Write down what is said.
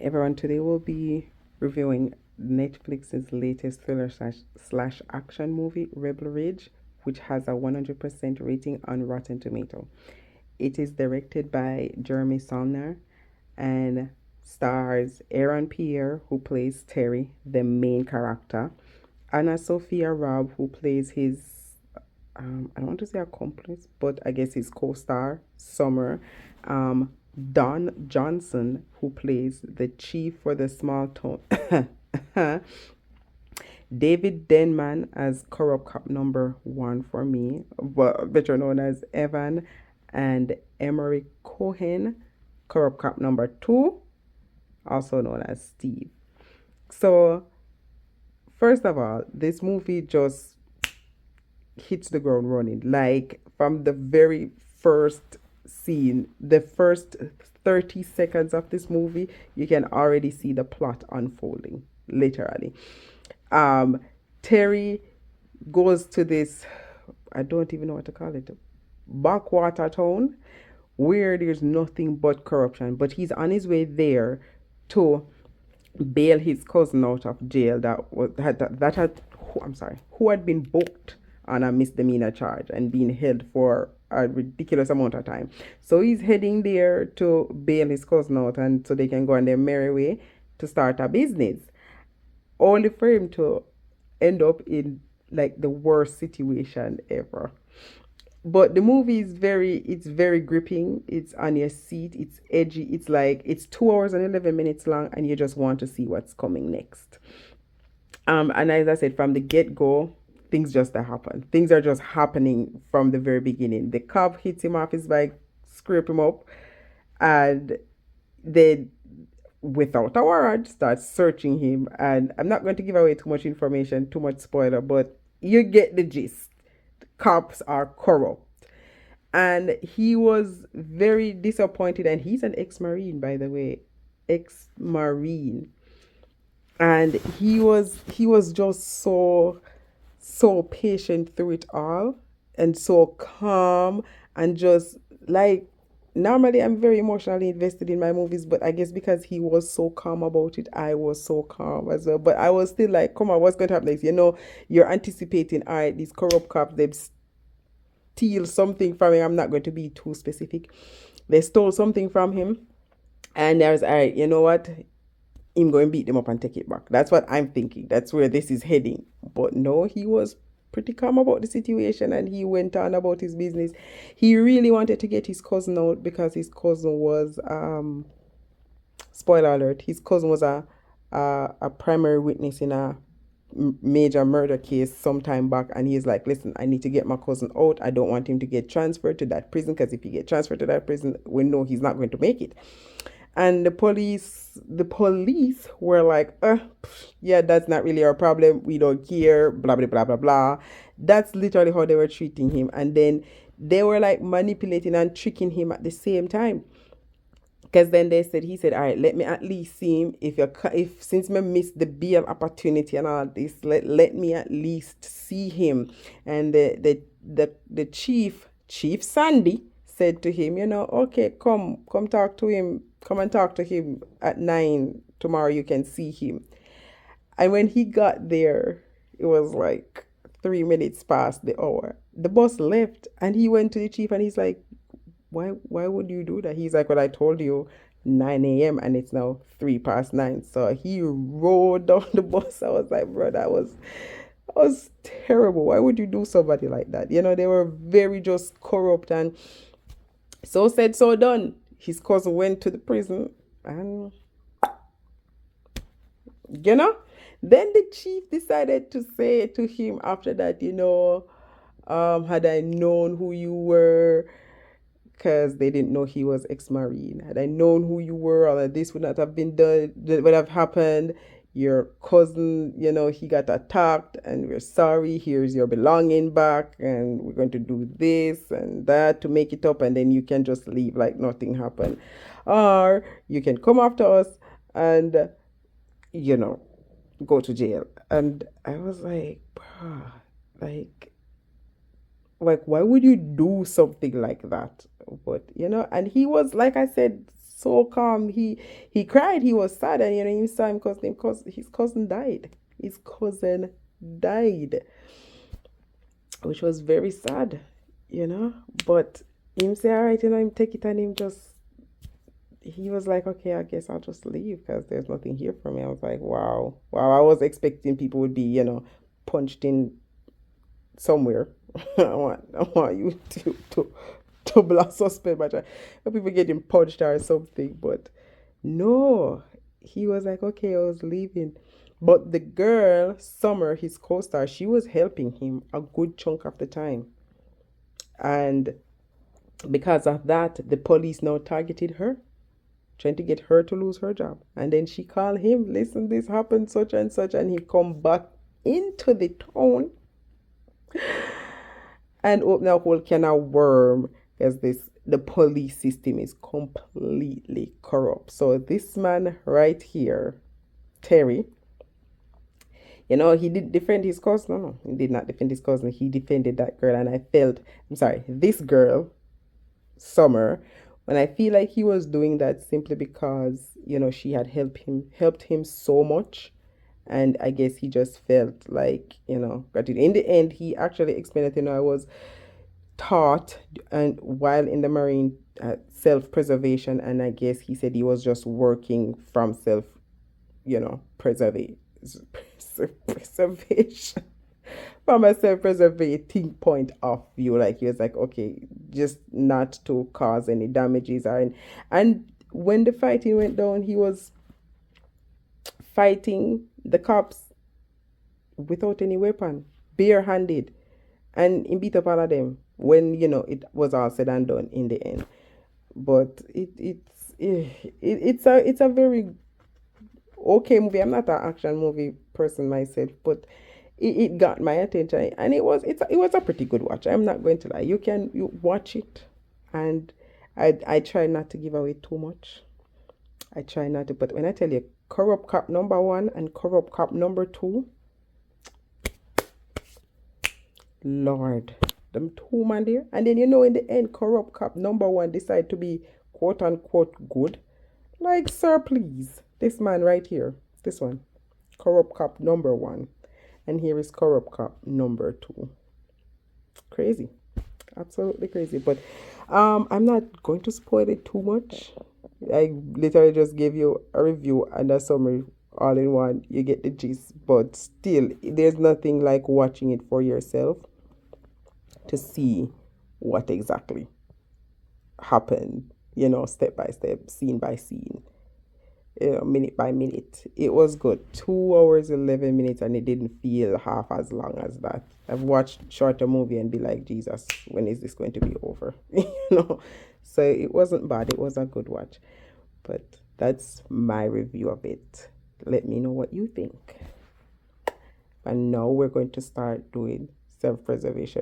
Everyone, today we'll be reviewing Netflix's latest thriller slash action movie, Rebel Ridge, which has a 100% rating on Rotten Tomato. It is directed by Jeremy Saulnier and stars Aaron Pierre, who plays Terry, the main character, Anna Sophia Robb, who plays his I don't want to say accomplice, but I guess his co-star Summer, um, Don Johnson, who plays the chief for the small town, David Denman as corrupt cop number one for me, but better known as Evan, and Emery Cohen, corrupt cop number two, also known as Steve. So, first of all, this movie just hits the ground running. Like from the very first scene, the first 30 seconds of this movie, you can already see the plot unfolding, literally. Um, Terry goes to this, I don't even know what to call it, backwater town where there's nothing but corruption. But he's on his way there to bail his cousin out of jail that had I'm sorry, who had been booked on a misdemeanor charge and being held for a ridiculous amount of time. So he's heading there to bail his cousin out and so they can go on their merry way to start a business. Only for him to end up in like the worst situation ever. But the movie is very gripping. It's on your seat. It's edgy. It's like it's 2 hours and 11 minutes long, and you just want to see what's coming next. And as I said, from the get go, things just happen. Things are just happening from the very beginning. The cop hits him off his bike, scrape him up, and they, without a warrant, start searching him. And I'm not going to give away too much information, too much spoiler, but you get the gist. Cops are corrupt. And he was very disappointed. And he's an ex Marine, by the way. Ex Marine. And he was just so patient through it all and so calm and just like normally I'm very emotionally invested in my movies, but I guess because he was so calm about it, I was so calm as well. But I was still like, come on, what's going to happen next? You're anticipating, all right, these corrupt cops, they've steal something from him. I'm not going to be too specific. They stole something from him. And there's, all right, you know what? I'm going to beat them up and take it back. That's what I'm thinking. That's where this is heading. But no, he was pretty calm about the situation and he went on about his business. He really wanted to get his cousin out because his cousin was spoiler alert, his cousin was a primary witness in a major murder case some time back, and he's like, listen, I need to get my cousin out. I don't want him to get transferred to that prison because if he get transferred to that prison, we know he's not going to make it. And the police were like, yeah, that's not really our problem. We don't care, blah, blah, blah, blah, blah. That's literally how they were treating him. And then they were like manipulating and tricking him at the same time. Because then he said, all right, let me at least see him. If since me missed the bail opportunity and all this, let me at least see him. And the Chief Sandy, said to him, okay, come talk to him. Come and talk to him at 9 tomorrow. You can see him. And when he got there, it was like 3 minutes past the hour. The boss left and he went to the chief and he's like, why would you do that? He's like, well, I told you 9 a.m. and it's now 3 past 9. So he rode down the bus. I was like, bro, that was terrible. Why would you do somebody like that? They were very just corrupt and so said, so done. His cousin went to the prison and you know then the chief decided to say to him after that, had I known who you were, because they didn't know he was ex-marine. Had I known who you were, all of this would not have been done, would have happened. Your cousin, he got attacked and we're sorry. Here's your belonging back and we're going to do this and that to make it up, and then you can just leave like nothing happened. Or you can come after us and, you know, go to jail. And I was like, bruh, like why would you do something like that? But and he was, like I said, so calm. He cried. He was sad, and you saw him because his cousin died. His cousin died, which was very sad, you know. But him say, all right, him take it, and him just he was like, okay, I guess I'll just leave because there's nothing here for me. I was like, wow, wow. I was expecting people would be, punched in somewhere. I want you to blast suspect, but people getting punched or something. But no, he was like, okay, I was leaving. But the girl, Summer, his co-star, she was helping him a good chunk of the time. And because of that, the police now targeted her, trying to get her to lose her job. And then she called him, listen, this happened, such and such, and he come back into the town and open a whole can of worm because the police system is completely corrupt. So this man right here, Terry, he did defend his cousin. No, he did not defend his cousin. He defended that girl, and I felt, I'm sorry, this girl, Summer, when I feel like he was doing that simply because she had helped him so much, and I guess he just felt like gratitude. In the end, he actually explained that I was taught and while in the Marine self-preservation, and I guess he said he was just working from self, preservation preservation from a self-preservating point of view. Like he was like, okay, just not to cause any damages and when the fighting went down, he was fighting the cops without any weapon, barehanded, and he beat up all of them when it was all said and done in the end. But it's a very okay movie. I'm not an action movie person myself, but it got my attention, and it was a pretty good watch. I'm not going to lie. You watch it, and I try not to give away too much. I try not to, but when I tell you Corrupt Cop #1 and Corrupt Cop #2, Lord, them two man there, and then in the end, Corrupt Cop #1 decide to be quote unquote good. Like, sir, please, this man right here, this one, Corrupt Cop #1, and here is Corrupt Cop #2. Crazy, absolutely crazy. But I'm not going to spoil it too much. I literally just gave you a review and a summary all in one. You get the gist, but still, there's nothing like watching it for yourself to see what exactly happened, step by step, scene by scene, minute by minute. It was good. 2 hours, 11 minutes, and it didn't feel half as long as that. I've watched shorter movie and be like, Jesus, when is this going to be over? So it wasn't bad. It was a good watch. But that's my review of it. Let me know what you think. And now we're going to start doing self-preservation.